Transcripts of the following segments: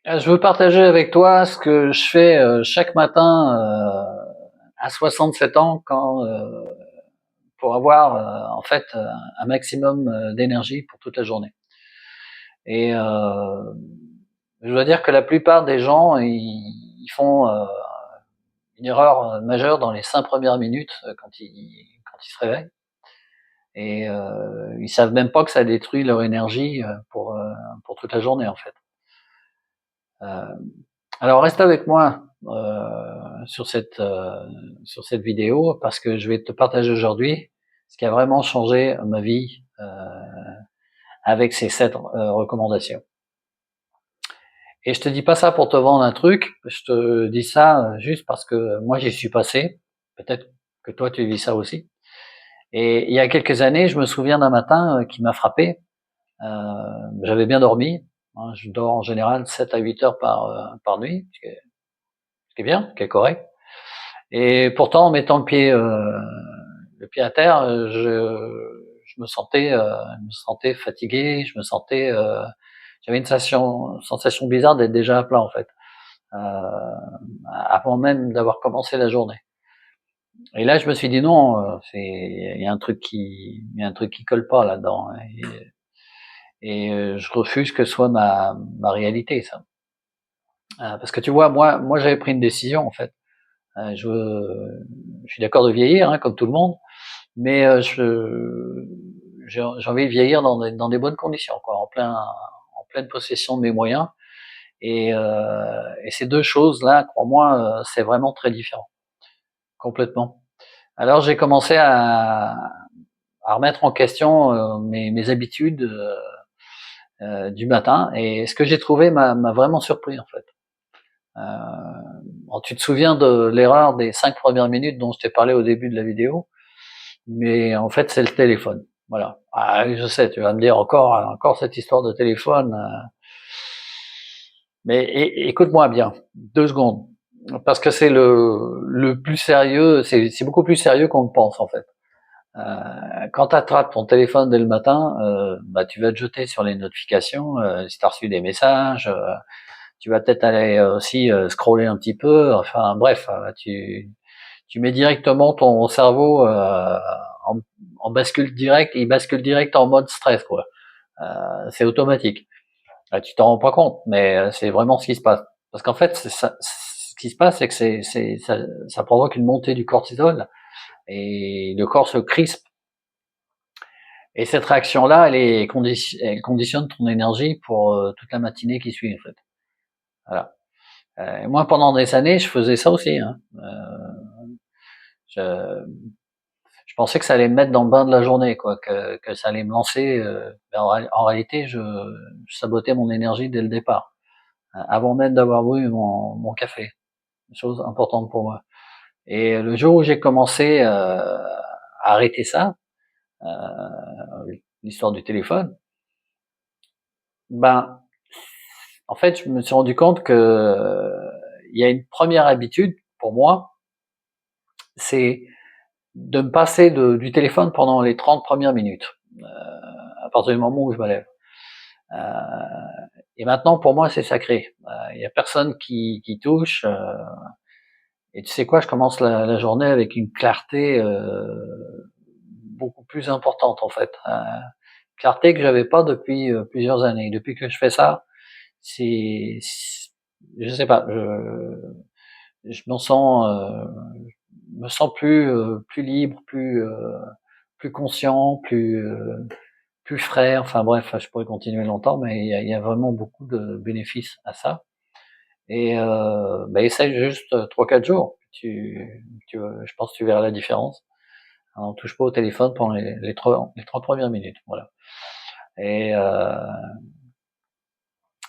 Je veux partager avec toi ce que je fais chaque matin à 67 ans pour avoir en fait un maximum d'énergie pour toute la journée. Et je dois dire que la plupart des gens ils font une erreur majeure dans les 5 premières minutes quand ils se réveillent et ils savent même pas que ça détruit leur énergie pour toute la journée en fait. Euh, Alors reste avec moi sur cette vidéo parce que je vais te partager aujourd'hui ce qui a vraiment changé ma vie avec ces 7 recommandations. Et je te dis pas ça pour te vendre un truc, je te dis ça juste parce que moi j'y suis passé. Peut-être que toi tu vis ça aussi. Et il y a quelques années, je me souviens d'un matin qui m'a frappé. Euh, J'avais bien dormi. Hein, je dors en général 7 à 8 heures par nuit, ce qui est bien, ce qui est correct. Et pourtant, en mettant le pied à terre, je me sentais fatigué, j'avais une sensation bizarre d'être déjà à plat en fait, avant même d'avoir commencé la journée. Et là, je me suis dit non, il y a un truc il y a un truc qui colle pas là-dedans. Et je refuse que ce soit ma réalité, ça. Parce que tu vois, moi, j'avais pris une décision en fait. Je suis d'accord de vieillir, hein, comme tout le monde. Mais j'ai envie de vieillir dans des bonnes conditions, quoi, en pleine possession de mes moyens. Et ces deux choses-là, crois-moi, c'est vraiment très différent, complètement. Alors j'ai commencé à remettre en question mes habitudes du matin, et ce que j'ai trouvé m'a vraiment surpris en fait. Bon, tu te souviens de l'erreur des 5 premières minutes dont je t'ai parlé au début de la vidéo? Mais en fait, c'est le téléphone. Voilà. Ah, oui, je sais, tu vas me dire encore cette histoire de téléphone. Mais écoute-moi bien, 2 secondes, parce que c'est le plus sérieux. C'est beaucoup plus sérieux qu'on ne pense en fait. Quand tu attrapes ton téléphone dès le matin, bah, tu vas te jeter sur les notifications. Si tu as reçu des messages, tu vas peut-être aller aussi scroller un petit peu. Enfin bref, tu mets directement ton cerveau en, en bascule direct, il bascule direct en mode stress, quoi. C'est automatique. Tu t'en rends pas compte, mais c'est vraiment ce qui se passe. Parce qu'en fait, ce qui se passe, c'est que ça provoque une montée du cortisol et le corps se crispe. Et cette réaction-là, elle conditionne ton énergie pour toute la matinée qui suit, en fait. Voilà. Moi, pendant des années, je faisais ça aussi. Hein. Je, je pensais que ça allait me mettre dans le bain de la journée, quoi, que ça allait me lancer. En réalité, je sabotais mon énergie dès le départ, avant même d'avoir bu mon café. Une chose importante pour moi. Et le jour où j'ai commencé à arrêter ça, euh, l'histoire du téléphone, ben, en fait, je me suis rendu compte que il y a une première habitude pour moi, c'est de me passer du téléphone pendant les 30 premières minutes, à partir du moment où je me lève. Euh, et maintenant, pour moi, c'est sacré. Il y a personne qui touche. Et tu sais quoi, je commence la journée avec une clarté beaucoup plus importante en fait. Clarté que j'avais pas depuis plusieurs années. Depuis que je fais ça, c'est, je sais pas, je me sens plus libre, plus conscient, plus frais. Enfin bref, je pourrais continuer longtemps, mais il y a vraiment beaucoup de bénéfices à ça. Et bah, essaye juste 3 4 jours. Je pense que tu verras la différence. Alors, on touche pas au téléphone pendant les 3 premières minutes. Voilà. Et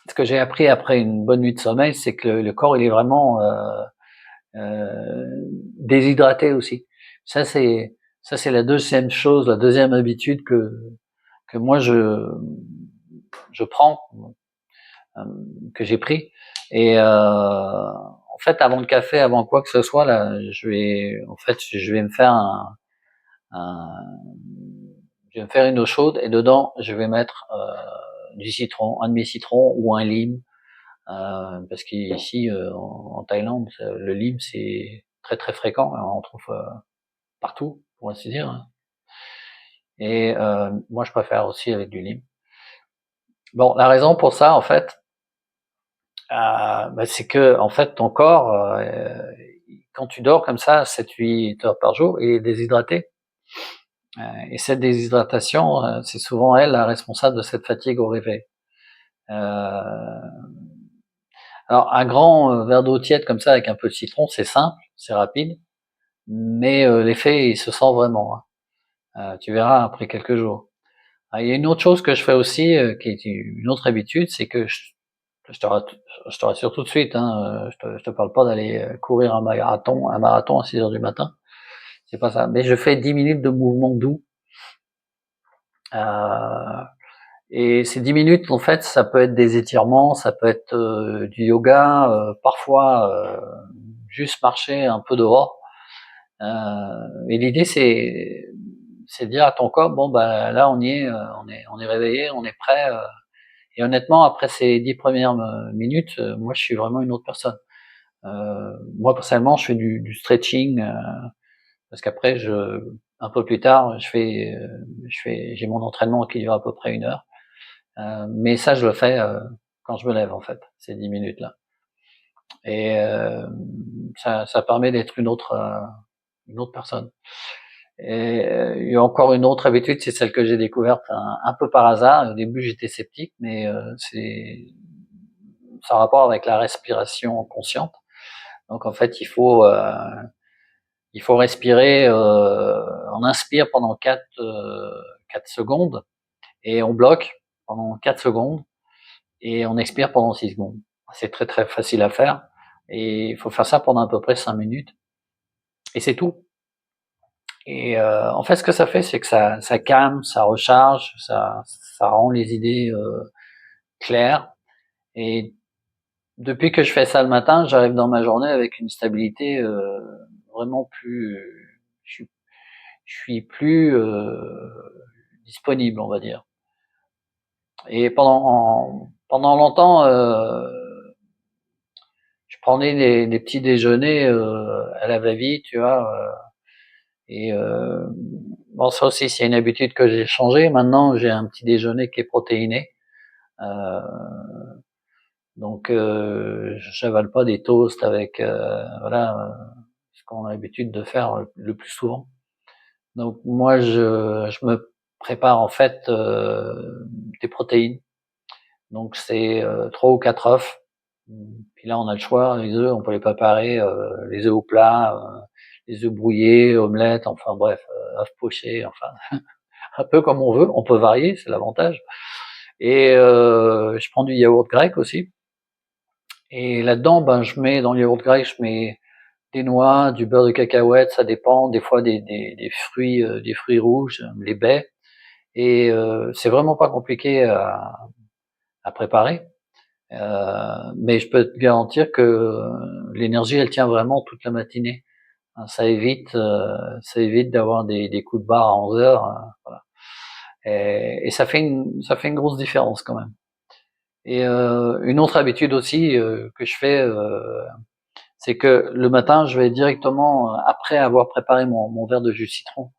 ce que j'ai appris après une bonne nuit de sommeil, c'est que le corps il est vraiment déshydraté aussi. Ça c'est ça c'est la deuxième chose, la deuxième habitude que moi je prends, euh, que j'ai pris. Et en fait, avant le café, avant quoi que ce soit, là, je vais me faire un je vais me faire une eau chaude et dedans, je vais mettre du citron, un demi-citron ou un lime, parce qu'ici en Thaïlande, le lime c'est très très fréquent, on en trouve partout, pour ainsi dire, hein. Et moi je préfère aussi avec du lime. Bon, la raison pour ça, en fait, c'est que en fait ton corps, quand tu dors comme ça 7-8 heures par jour, il est déshydraté. Et cette déshydratation, c'est souvent elle la responsable de cette fatigue au réveil. Alors un grand verre d'eau tiède comme ça avec un peu de citron, c'est simple, c'est rapide, mais l'effet il se sent vraiment, hein. Tu verras après quelques jours. Ah, il y a une autre chose que je fais aussi, qui est une autre habitude, c'est que je te rassure tout de suite, hein, je te parle pas d'aller courir un marathon à 6 heures du matin, c'est pas ça. Mais je fais 10 minutes de mouvement doux. Euh, et ces 10 minutes, en fait, ça peut être des étirements, ça peut être du yoga, parfois juste marcher un peu dehors. Et l'idée, c'est de dire à ton corps, bon bah là on y est, on est réveillé, on est prêt. Et honnêtement, après ces 10 premières minutes, moi je suis vraiment une autre personne. Moi personnellement, je fais du stretching parce qu'après, un peu plus tard, j'ai mon entraînement qui dure à peu près 1 heure. Mais ça, je le fais quand je me lève en fait, ces 10 minutes là. Et ça permet d'être une autre personne. Et il y a encore une autre habitude, c'est celle que j'ai découverte un peu par hasard. Au début, j'étais sceptique, mais ça a rapport avec la respiration consciente. Donc en fait, il faut respirer. On inspire pendant 4 secondes et on bloque pendant 4 secondes et on expire pendant 6 secondes. C'est très très facile à faire et il faut faire ça pendant à peu près 5 minutes et c'est tout. Et en fait, ce que ça fait, c'est que ça calme, ça recharge, ça rend les idées claires. Et depuis que je fais ça le matin, j'arrive dans ma journée avec une stabilité vraiment plus. Je suis, je suis plus disponible, on va dire. Et pendant longtemps, je prenais des petits déjeuners à la va-vite, tu vois. Et bon, ça aussi, c'est une habitude que j'ai changée. Maintenant, j'ai un petit déjeuner qui est protéiné. Euh, donc, j'avale pas des toasts avec, voilà, ce qu'on a l'habitude de faire le plus souvent. Donc, moi, je me prépare en fait des protéines. Donc, c'est 3 ou 4 œufs. Puis là, on a le choix. Les œufs, on peut les préparer, les œufs au plat, les œufs brouillés, omelettes, enfin bref, œufs pochés, enfin un peu comme on veut. On peut varier, c'est l'avantage. Et je prends du yaourt grec aussi. Et là-dedans, ben, je mets dans le yaourt grec, je mets des noix, du beurre de cacahuète, ça dépend. Des fois des fruits rouges, les baies. Et c'est vraiment pas compliqué à préparer. Mais je peux te garantir que l'énergie, elle tient vraiment toute la matinée. Ça évite d'avoir des coups de barre à 11 heures. Voilà. Et ça fait une grosse différence quand même. Et une autre habitude aussi que je fais, c'est que le matin, je vais directement, après avoir préparé mon verre de jus de citron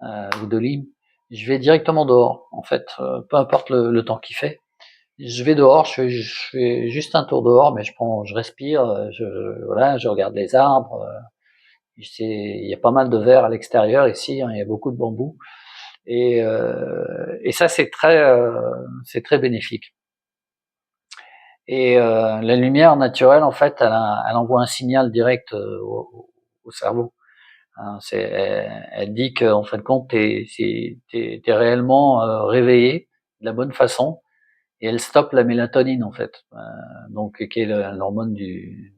ou de lime, je vais directement dehors. En fait, peu importe le temps qu'il fait, je vais dehors, je fais juste un tour dehors, mais je respire, voilà, je regarde les arbres. Il y a pas mal de verre à l'extérieur ici, hein, il y a beaucoup de bambous, et ça c'est très bénéfique. Et la lumière naturelle, en fait, elle envoie un signal direct au cerveau. Hein, elle dit qu'en fin de compte, t'es réellement réveillé de la bonne façon, et elle stoppe la mélatonine en fait, donc qui est l'hormone du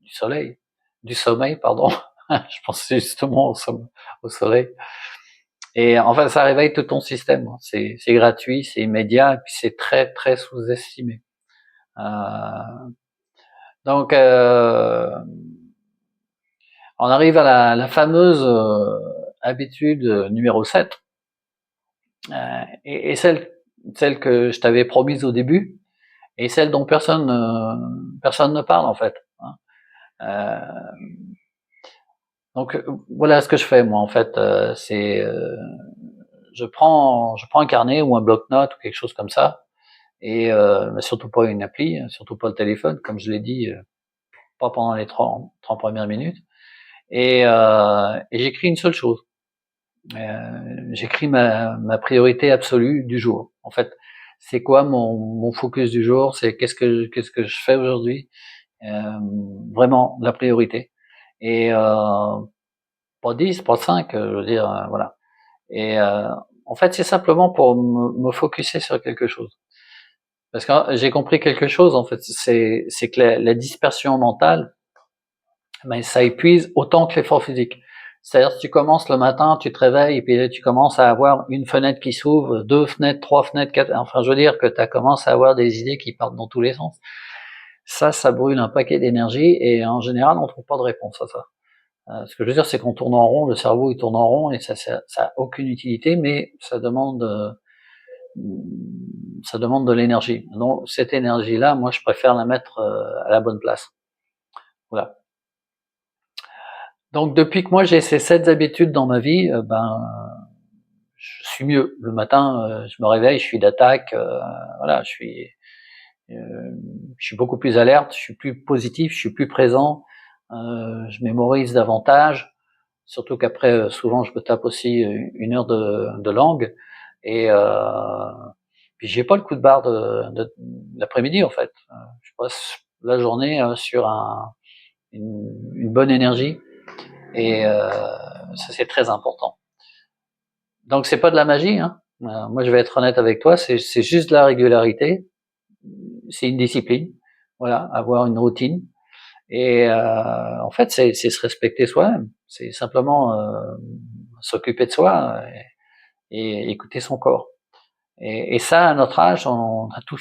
soleil, du sommeil, pardon. Je pensais justement au soleil. Et enfin, ça réveille tout ton système. C'est gratuit, c'est immédiat, et puis c'est très très sous-estimé. Euh, donc, on arrive à la fameuse habitude numéro 7, et celle que je t'avais promise au début, et celles dont personne ne parle en fait. Hein. Donc voilà ce que je fais moi en fait, c'est je prends un carnet ou un bloc-notes ou quelque chose comme ça, et mais surtout pas une appli, surtout pas le téléphone, comme je l'ai dit, pas pendant les 30 premières minutes, et j'écris une seule chose. J'écris ma priorité absolue du jour. En fait, c'est quoi mon focus du jour? C'est qu'est-ce que je fais aujourd'hui? Vraiment la priorité. Et pas 10, pas 5, je veux dire, voilà. Et en fait, c'est simplement pour me focuser sur quelque chose. Parce que j'ai compris quelque chose, en fait, c'est que la dispersion mentale, mais ça épuise autant que l'effort physique. C'est-à-dire, si tu commences le matin, tu te réveilles, et puis tu commences à avoir une fenêtre qui s'ouvre, deux fenêtres, trois fenêtres, quatre, enfin, je veux dire que tu commences à avoir des idées qui partent dans tous les sens. Ça brûle un paquet d'énergie, et en général, on trouve pas de réponse à ça. Ce que je veux dire, c'est qu'on tourne en rond, le cerveau, il tourne en rond, et ça a aucune utilité, mais ça demande de l'énergie. Donc, cette énergie-là, moi, je préfère la mettre à la bonne place. Voilà. Donc depuis que moi j'ai ces 7 habitudes dans ma vie, je suis mieux. Le matin, je me réveille, je suis d'attaque, voilà, je suis beaucoup plus alerte, je suis plus positif, je suis plus présent, je mémorise davantage, surtout qu'après, souvent, je me tape aussi une heure de langue, et puis j'ai pas le coup de barre de l'après-midi en fait. Je passe la journée sur une bonne énergie, et ça c'est très important. Donc c'est pas de la magie, hein. Moi je vais être honnête avec toi, c'est juste de la régularité, c'est une discipline, voilà, avoir une routine, et en fait c'est se respecter soi-même, c'est simplement s'occuper de soi, et écouter son corps. Et ça, à notre âge, on a tout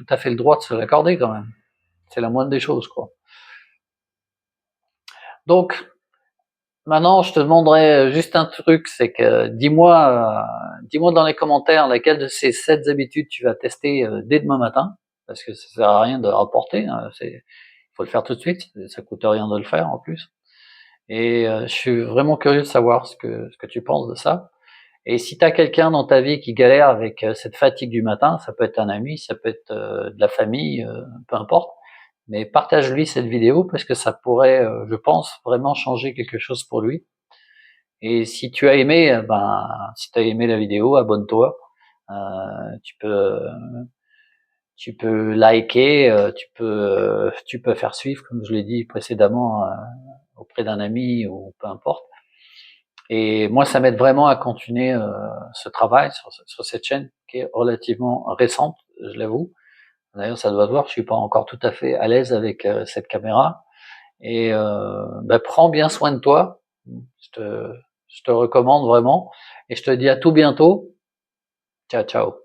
à fait le droit de se l'accorder quand même. C'est la moindre des choses, quoi. Donc, maintenant, je te demanderais juste un truc, c'est que dis-moi dans les commentaires laquelle de ces 7 habitudes tu vas tester dès demain matin, parce que ça sert à rien de rapporter, hein, il faut le faire tout de suite, ça coûte rien de le faire en plus. Et je suis vraiment curieux de savoir ce que tu penses de ça. Et si tu as quelqu'un dans ta vie qui galère avec cette fatigue du matin, ça peut être un ami, ça peut être de la famille, peu importe, mais partage-lui cette vidéo parce que ça pourrait, je pense, vraiment changer quelque chose pour lui. Et si tu as aimé, si tu as aimé la vidéo, abonne-toi. Tu peux liker, tu peux faire suivre, comme je l'ai dit précédemment, auprès d'un ami ou peu importe. Et moi, ça m'aide vraiment à continuer ce travail sur cette chaîne qui est relativement récente, je l'avoue. D'ailleurs, ça doit se voir, je suis pas encore tout à fait à l'aise avec cette caméra. Et prends bien soin de toi. Je te recommande vraiment. Et je te dis à tout bientôt. Ciao, ciao.